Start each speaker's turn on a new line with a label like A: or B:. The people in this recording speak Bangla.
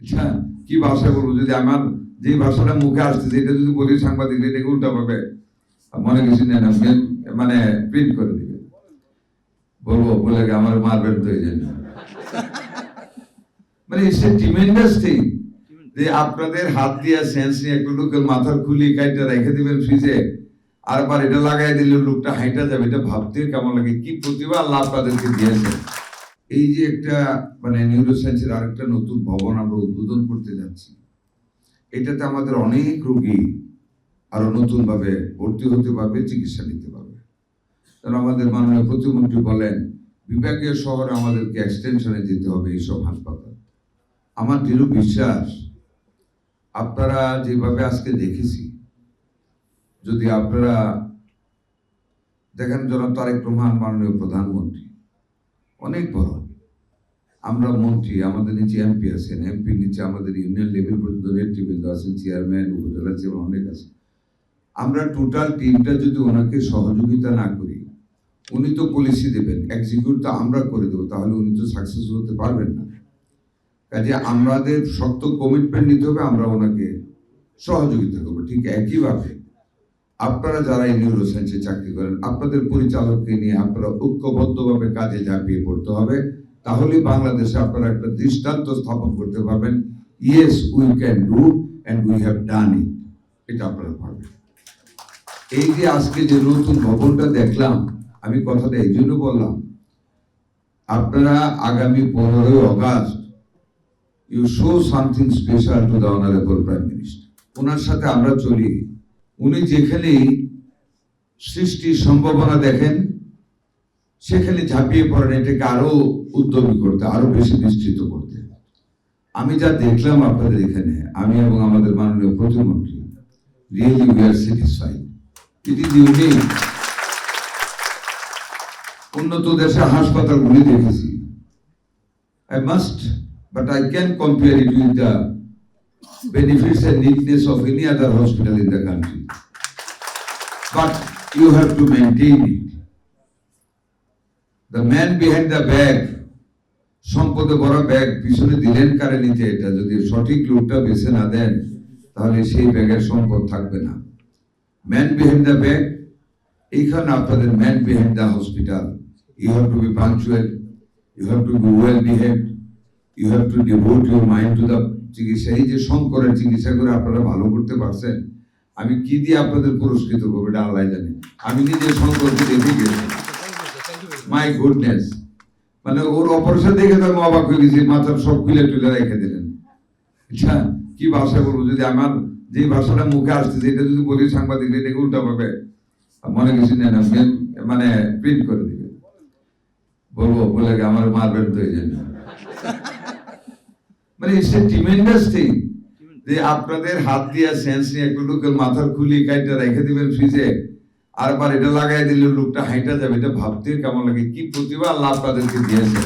A: আচ্ছা, কি ভাষা বলবো? যদি আমার যে ভাষাটা মুখে আসতেছে এটা যদি বলি সাংবাদিক এটাকে উল্টা পাবে, মনে কিছু নেন, মানে প্রিন্ট করে দিবে, বলবো বলে আমার মারবেন তো এই জন্য। মানে ইটস এ ট্রিমেন্ডাস থিং যে আপনাদের হাত দিয়ে সেন্স নিয়ে একটু লোকের মাথার খুলি কাইটা রেখে দিবেন ফ্রিজে, আর বার এটা লাগাই দিলে লোকটা হাইটা যাবে। এটা ভাবতে কেমন লাগে, কি প্রতিভা আল্লাহ আপনাদেরকে দিয়েছে। এই যে একটা মানে নিউরোসায়েন্সের আরেকটা নতুন ভবন আমরা উদ্বোধন করতে যাচ্ছি, এটাতে আমাদের অনেক রোগী আরো নতুন ভাবে ভর্তি হতে পারবে, চিকিৎসা নিতে পারবে। কারণ আমাদের মাননীয় প্রতিমন্ত্রী বলেন বিভাগীয় শহরে আমাদেরকে এক্সটেনশনে যেতে হবে এইসব হাসপাতাল। আমার দৃঢ় বিশ্বাস আপনারা যেভাবে আজকে দেখেছি, যদি আপনারা দেখেন জনাব তারেক রহমান মাননীয় প্রধানমন্ত্রী অনেক বড়, আমরা মন্ত্রী, আমাদের নিচে এমপি আছেন, এমপি নিচে আমাদের ইউনিয়ন লেভেল পর্যন্ত নেতৃবৃন্দ আছেন, চেয়ারম্যান, উপজেলা চেয়ারম্যান অনেক আছে। আমরা টোটাল টিমটা যদি ওনাকে সহযোগিতা না করি, উনি তো পলিসি দেবেন, এক্সিকিউট তো আমরা করে দেবো, তাহলে উনি তো সাকসেসফুল হতে পারবেন না। কাজে আমাদের শক্ত কমিটমেন্ট নিতে হবে, আমরা ওনাকে সহযোগিতা করবো। ঠিক একইভাবে আপনারা যারা এই নিউরোসায়েন্সে চাকরি করেন, আপনাদের পরিচালককে নিয়ে আপনারা ঐক্যবদ্ধভাবে কাজে ঝাঁপিয়ে পড়তে হবে, তাহলে বাংলাদেশে আপনারা একটা দৃষ্টান্ত স্থাপন করতে পারবেন। Yes we can do and we have done it, এটা আপনারা পারবেন। এই যে আজকে যে নতুন ভবনটা দেখলাম, আমি কথাটা এই জন্য বললাম, আপনারা আগামী 15ই August you show something special to the honourable prime minister. ওনার সাথে আমরা চলি, উনি যেখানেই সৃষ্টির সম্ভাবনা দেখেন সেখানে ঝাঁপিয়ে পড়েন, এটাকে আরো উদ্যমী করতে, আরো বেশি বিস্তৃত করতে। আমি যা দেখলাম আপনাদের এখানে, আমি এবং আমাদের মাননীয় প্রতিমন্ত্রী, really we are satisfied. It is unique. উন্নত দেশের হাসপাতালগুলি দেখেছি, I must, but I can compare it with the benefits and neatness of any other hospital in the country. But you have to maintain it. The man behind the bag, সম্পদে বড় ব্যাগ পিছনে দিলেন কারে নিতে, এটা যদি সঠিক লোকটা বেছে না দেন তাহলে সেই ব্যাগের সম্পদ থাকবে না। ম্যান বিহাইন্ড দ্য ব্যাগ, এইখানে আপনাদের man behind the hospital. You have to be punctual, you have to be well behaved, you have to devote your mind to the চিকিৎসা। এই যে শঙ্করের চিকিৎসা করে আপনারা ভালো করতে পারছেন, আমি কি দিয়ে আপনাদের পুরস্কৃত করবো এটা আল্লাহ জানে। আমি নিজে শঙ্করকে দেখে গেছি, মাই গুডনেস, মানে ওর অপারেশন দেখে তো আমি অবাক হয়ে গেছি, মাথার সব খুলে টুলে রেখে দিলেন। আচ্ছা, কি ভাষা বলবো? যদি আমার যে ভাষাটা মুখে আসতেছে এটা যদি বলি সাংবাদিক এটাকে উল্টা পাবে, মনে কিছু নেন, মানে প্রিন্ট করে দিবে, বলবো বলে আমার মারবেন তো এই জন্য। মানে ইটস এ ট্রিমেন্ডাস থিং যে আপনাদের হাত দিয়ে সেন্স নিয়ে একটু লোকের মাথার খুলি কাইটা রেখে দিবেন ফ্রিজে, আর বার এটা লাগাই দিলে লোকটা হাইটা যাবে। এটা ভাবতে কেমন লাগে, কি প্রতিভা আল্লাহ আপনাদেরকে দিয়েছে।